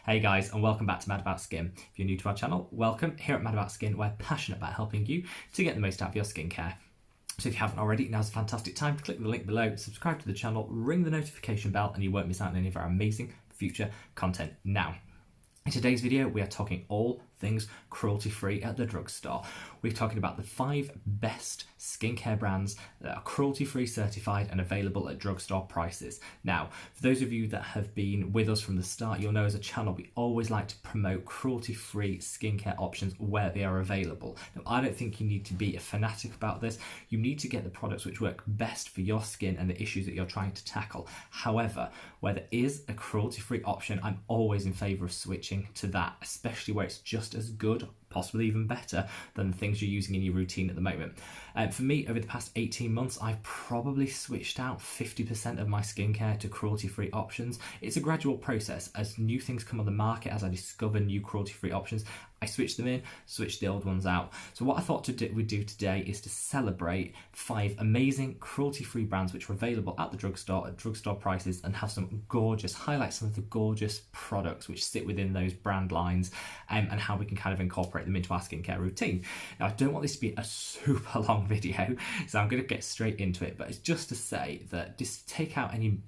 Hey guys, and welcome back to Mad About Skin. If you're new to our channel, welcome. Here at Mad About Skin, we're passionate about helping you to get the most out of your skincare. So if you haven't already, now's a fantastic time to click the link below, subscribe to the channel, ring the notification bell, and you won't miss out on any of our amazing future content. Now, in today's video, we are talking all things cruelty-free at the drugstore. We're talking about the 5 best skincare brands that are cruelty-free certified and available at drugstore prices. Now, for those of you that have been with us from the start, you'll know as a channel, we always like to promote cruelty-free skincare options where they are available. Now, I don't think you need to be a fanatic about this. You need to get the products which work best for your skin and the issues that you're trying to tackle. However, where there is a cruelty-free option, I'm always in favour of switching to that, especially where it's just as good, possibly even better, than the things you're using in your routine at the moment. For me, over the past 18 months, I've probably switched out 50% of my skincare to cruelty-free options. It's a gradual process. As new things come on the market, as I discover new cruelty-free options, I switch them in, switch the old ones out. So what I thought we'd do today is to celebrate 5 amazing cruelty-free brands which are available at the drugstore at drugstore prices, and have some gorgeous, highlight some of the gorgeous products which sit within those brand lines, and how we can kind of incorporate them into our skincare routine. Now, I don't want this to be a super long video, so I'm going to get straight into it, but it's just to say that just take out any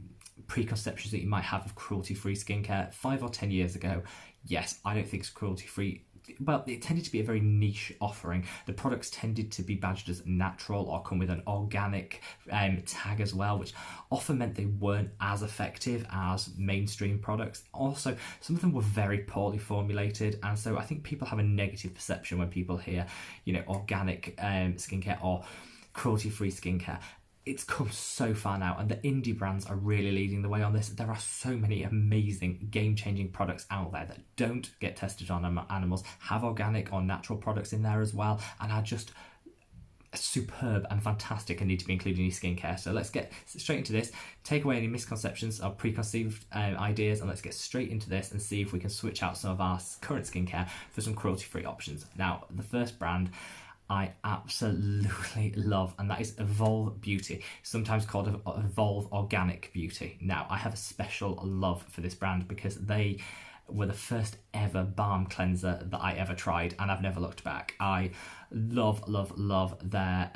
preconceptions that you might have of cruelty-free skincare. 5 or 10 years ago, yes, I don't think it's cruelty-free. Well, it tended to be a very niche offering. The products tended to be badged as natural or come with an organic tag as well, which often meant they weren't as effective as mainstream products. Also, some of them were very poorly formulated, and so I think people have a negative perception when people hear, organic skincare or cruelty-free skincare. It's come so far now, and the indie brands are really leading the way on this. There are so many amazing, game-changing products out there that don't get tested on animals, have organic or natural products in there as well, and are just superb and fantastic and need to be included in your skincare. So let's get straight into this, take away any misconceptions or preconceived ideas, and let's get straight into this and see if we can switch out some of our current skincare for some cruelty-free options. Now, the first brand I absolutely love, and that is Evolve Beauty, sometimes called Evolve Organic Beauty. Now, I have a special love for this brand because they were the first ever balm cleanser that I ever tried, and I've never looked back. I love their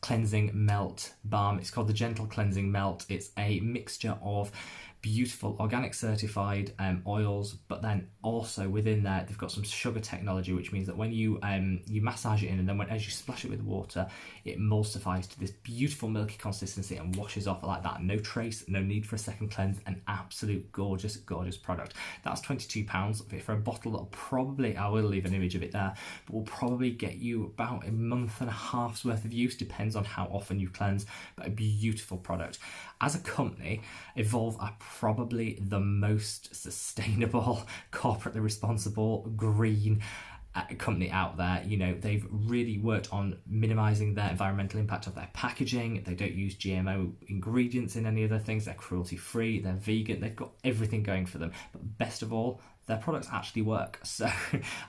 cleansing melt balm. It's called the Gentle Cleansing Melt. It's a mixture of beautiful organic certified oils, but then also within there they've got some sugar technology, which means that when you massage it in, and then as you splash it with water, it emulsifies to this beautiful milky consistency and washes off like that. No trace, no need for a second cleanse. An absolute gorgeous product. That's £22 for a bottle that probably, I will leave an image of it there, but will probably get you about a month and a half's worth of use, depends on how often you cleanse. But a beautiful product. As a company, Evolve are probably the most sustainable, corporately responsible, green company out there. They've really worked on minimizing their environmental impact of their packaging. They don't use GMO ingredients in any of their things. They're cruelty free, they're vegan, they've got everything going for them. But best of all, their products actually work. So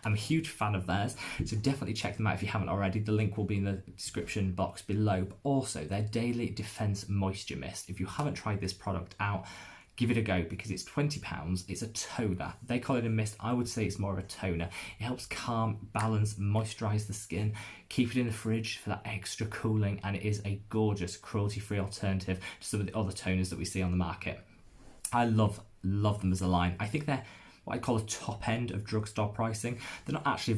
I'm a huge fan of theirs. So definitely check them out if you haven't already. The link will be in the description box below. But also their Daily Defense Moisture Mist. If you haven't tried this product out, give it a go, because it's £20. It's a toner. They call it a mist. I would say it's more of a toner. It helps calm, balance, moisturize the skin, keep it in the fridge for that extra cooling, and it is a gorgeous cruelty-free alternative to some of the other toners that we see on the market. I love them as a line. I think they're what I call a top end of drugstore pricing. They're not actually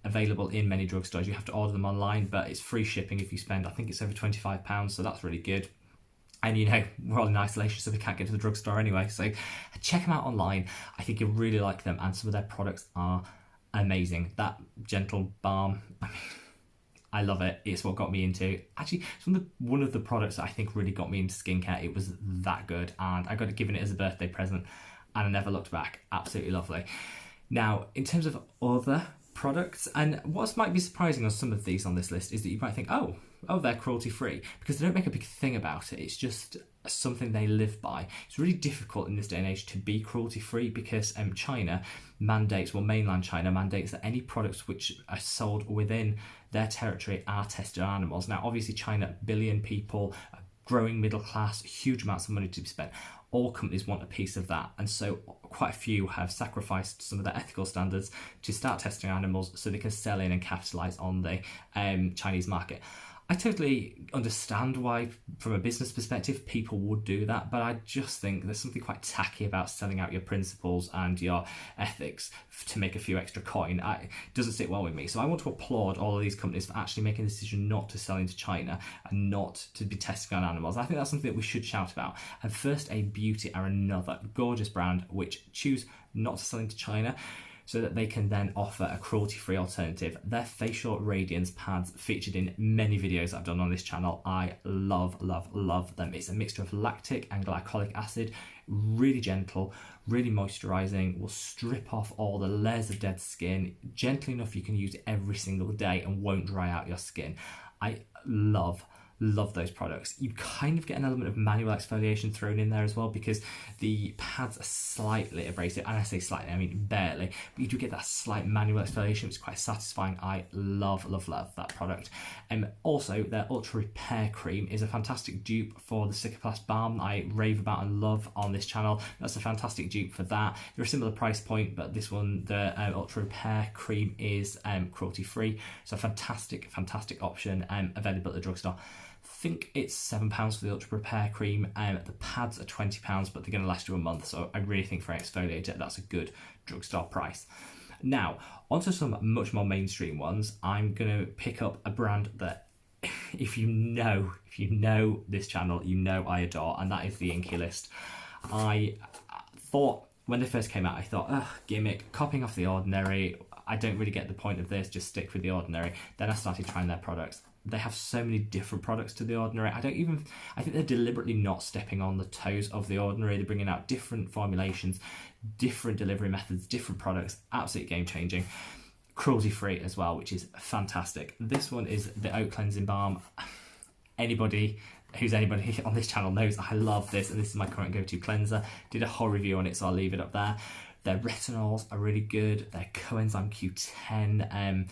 available in many drugstores. You have to order them online, but it's free shipping if you spend, I think it's over £25, so that's really good. And we're all in isolation, so we can't get to the drugstore anyway. So check them out online. I think you'll really like them, and some of their products are amazing. That gentle balm, I love it. It's what got me into, actually, one of the products that I think really got me into skincare. It was that good, and I got it given it as a birthday present, and I never looked back. Absolutely lovely. Now, in terms of other products, and what might be surprising on some of these on this list is that you might think, oh, they're cruelty free, because they don't make a big thing about it. It's just something they live by. It's really difficult in this day and age to be cruelty free, because China mandates, mainland China mandates that any products which are sold within their territory are tested on animals. Now, obviously, China, 1 billion people, growing middle class, huge amounts of money to be spent. all companies want a piece of that, and so quite a few have sacrificed some of their ethical standards to start testing animals so they can sell in and capitalize on the Chinese market. I totally understand why, from a business perspective, people would do that, but I just think there's something quite tacky about selling out your principles and your ethics to make a few extra coin. It doesn't sit well with me. So I want to applaud all of these companies for actually making the decision not to sell into China and not to be testing on animals. I think that's something that we should shout about. And First Aid Beauty are another gorgeous brand which choose not to sell into China, so that they can then offer a cruelty-free alternative. Their facial radiance pads featured in many videos I've done on this channel. I love, love, love them. It's a mixture of lactic and glycolic acid, really gentle, really moisturising, will strip off all the layers of dead skin, gently enough you can use it every single day and won't dry out your skin. I love those products. You kind of get an element of manual exfoliation thrown in there as well, because the pads are slightly abrasive, and I say slightly, I mean barely, but you do get that slight manual exfoliation, which is quite satisfying. I love that product. Also, their Ultra Repair Cream is a fantastic dupe for the Cicaplast Balm I rave about and love on this channel. That's a fantastic dupe for that. They're a similar price point, but this one, the Ultra Repair Cream, is cruelty free, so a fantastic option available at the drugstore. I think it's £7 for the Ultra Repair Cream, and the pads are £20, but they're going to last you a month, so I really think for an exfoliator that's a good drugstore price. Now, onto some much more mainstream ones. I'm going to pick up a brand that, if you know this channel, you know I adore, and that is the Inky List. I thought, when they first came out, I thought, ugh, gimmick, copying off The Ordinary, I don't really get the point of this, just stick with The Ordinary. Then I started trying their products. They have so many different products to The Ordinary. I think they're deliberately not stepping on the toes of The Ordinary. They're bringing out different formulations, different delivery methods, different products, absolutely game changing. Cruelty free as well, which is fantastic. This one is the Oat Cleansing Balm. Anybody on this channel knows I love this, and this is my current go-to cleanser. Did a whole review on it, so I'll leave it up there. Their retinols are really good. Their coenzyme Q10,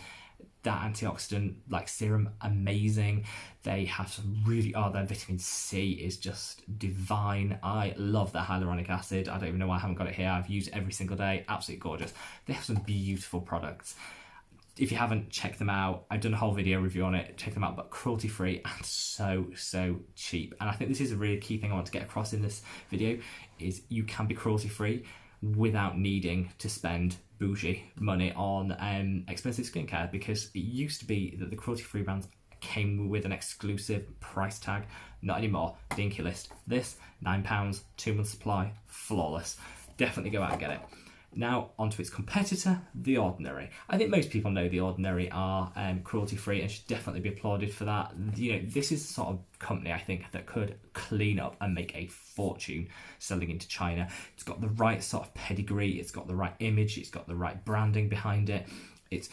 that antioxidant like serum, amazing. They have some really, their vitamin C is just divine. I love their hyaluronic acid. I don't even know why I haven't got it here. I've used it every single day. Absolutely gorgeous. They have some beautiful products. If you haven't checked them out, I've done a whole video review on it. Check them out, but cruelty free and so cheap. And I think this is a really key thing I want to get across in this video, is you can be cruelty free without needing to spend bougie money on expensive skincare, because it used to be that the cruelty-free brands came with an exclusive price tag. Not anymore. The Inky List. This, £9, 2 months supply, flawless. Definitely go out and get it. Now, onto its competitor, The Ordinary. I think most people know The Ordinary are cruelty-free and should definitely be applauded for that. You know, this is the sort of company, I think, that could clean up and make a fortune selling into China. It's got the right sort of pedigree, it's got the right image, it's got the right branding behind it. It's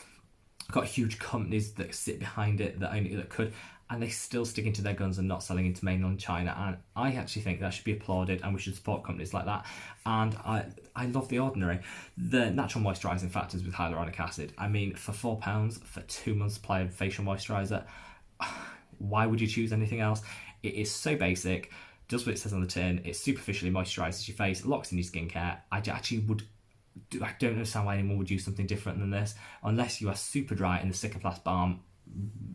got huge companies that sit behind it that could, and they're still sticking to their guns and not selling into mainland China. And I actually think that should be applauded, and we should support companies like that. And I love The Ordinary. The natural moisturising factors with hyaluronic acid. I mean, for £4 for 2 months supply of facial moisturiser, why would you choose anything else? It is so basic, does what it says on the tin. It superficially moisturises your face, locks in your skincare. I don't understand why anyone would use something different than this, unless you are super dry in the Cicaplast Balm.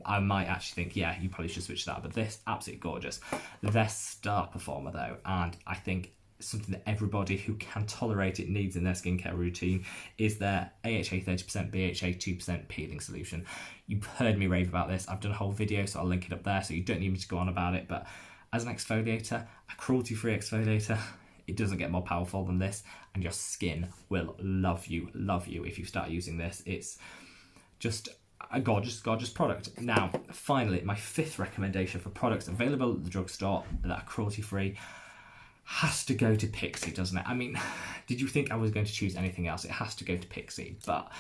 I might actually think, yeah, you probably should switch to that, but this, absolutely gorgeous. Their star performer though, and I think something that everybody who can tolerate it needs in their skincare routine, is their AHA 30%, BHA 2% peeling solution. You've heard me rave about this. I've done a whole video, so I'll link it up there, so you don't need me to go on about it, but as an exfoliator, a cruelty-free exfoliator, it doesn't get more powerful than this, and your skin will love you if you start using this. It's just a gorgeous product. Now, finally, my fifth recommendation for products available at the drugstore that are cruelty-free has to go to Pixi, doesn't it? I mean, did you think I was going to choose anything else? It has to go to Pixi. But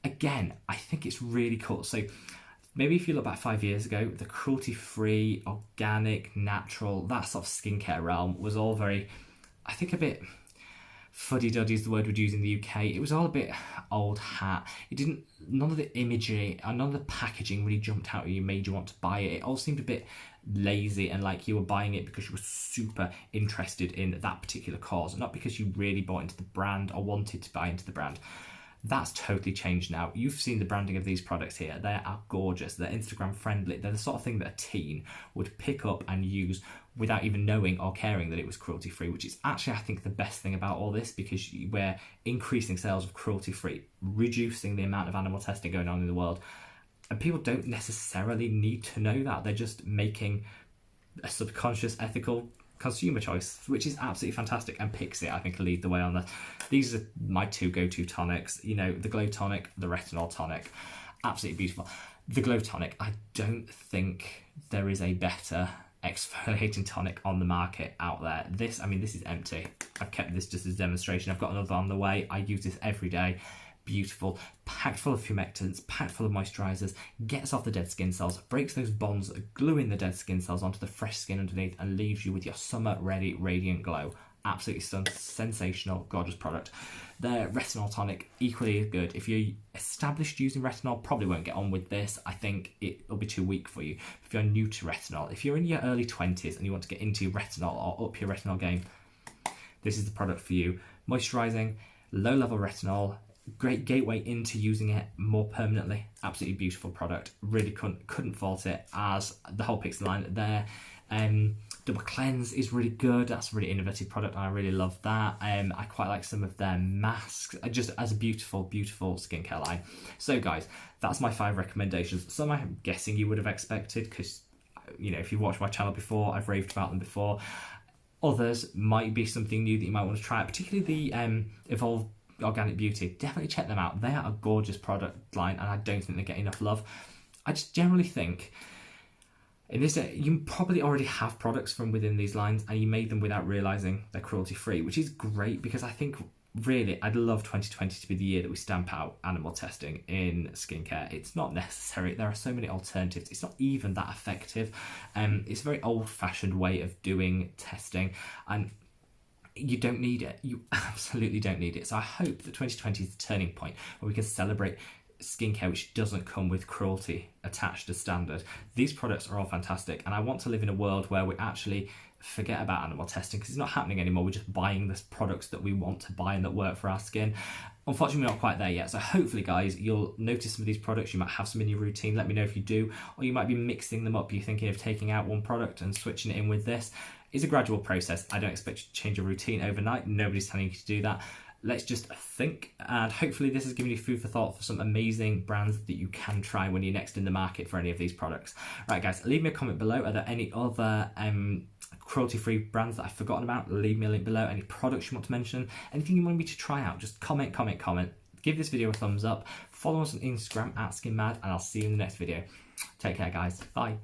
again, I think it's really cool. So maybe if you look back 5 years ago, the cruelty-free, organic, natural, that sort of skincare realm was all very, I think, a bit fuddy-duddy is the word we'd use in the UK. It was all a bit old hat. None of the imagery and none of the packaging really jumped out at you, made you want to buy it. It all seemed a bit lazy and like you were buying it because you were super interested in that particular cause, not because you really bought into the brand or wanted to buy into the brand. That's totally changed now. You've seen the branding of these products here. They are gorgeous. They're Instagram friendly. They're the sort of thing that a teen would pick up and use without even knowing or caring that it was cruelty free, which is actually, I think, the best thing about all this, because we're increasing sales of cruelty free, reducing the amount of animal testing going on in the world. And people don't necessarily need to know that. They're just making a subconscious ethical consumer choice, which is absolutely fantastic. And Pixi, I think, will lead the way on that. These are my two go-to tonics, you know, the Glow Tonic, the Retinol Tonic. Absolutely beautiful. The Glow Tonic, I don't think there is a better exfoliating tonic on the market out there. This is empty. I've kept this just as a demonstration. I've got another on the way. I use this every day. Beautiful, packed full of humectants, packed full of moisturizers, gets off the dead skin cells, breaks those bonds, gluing the dead skin cells onto the fresh skin underneath, and leaves you with your summer ready radiant glow. Absolutely stunning, sensational, gorgeous product. The Retinol Tonic, equally good. If you're established using retinol, probably won't get on with this. I think it'll be too weak for you. If you're new to retinol, if you're in your early 20s and you want to get into retinol or up your retinol game, this is the product for you. Moisturizing, low level retinol, great gateway into using it more permanently. Absolutely beautiful product. Really couldn't fault it, as the whole Pixi line there. Double Cleanse is really good. That's a really innovative product and I really love that. I quite like some of their masks, just as a beautiful skincare line. So guys, that's my 5 recommendations. Some I'm guessing you would have expected, because, you know, if you've watched my channel before, I've raved about them before. Others might be something new that you might want to try, particularly the Evolve Organic Beauty. Definitely check them out. They are a gorgeous product line and I don't think they get enough love. I just generally think in this, you probably already have products from within these lines and you made them without realizing they're cruelty free, which is great, because I think really I'd love 2020 to be the year that we stamp out animal testing in skincare. It's not necessary. There are so many alternatives. It's not even that effective. It's a very old-fashioned way of doing testing, and you don't need it. You absolutely don't need it. So I hope that 2020 is the turning point where we can celebrate skincare which doesn't come with cruelty attached as standard. These products are all fantastic, and I want to live in a world where we actually forget about animal testing, because it's not happening anymore. We're just buying the products that we want to buy and that work for our skin. Unfortunately, we're not quite there yet. So hopefully, guys, you'll notice some of these products. You might have some in your routine. Let me know if you do. Or you might be mixing them up. You're thinking of taking out one product and switching it in with this. It's a gradual process. I don't expect you to change your routine overnight. Nobody's telling you to do that. Let's just think, and hopefully this has given you food for thought for some amazing brands that you can try when you're next in the market for any of these products. Right, guys, leave me a comment below. Are there any other cruelty-free brands that I've forgotten about? Leave me a link below. Any products you want to mention, anything you want me to try out, just comment. Give this video a thumbs up. Follow us on Instagram @SkinMad, and I'll see you in the next video. Take care, guys. Bye.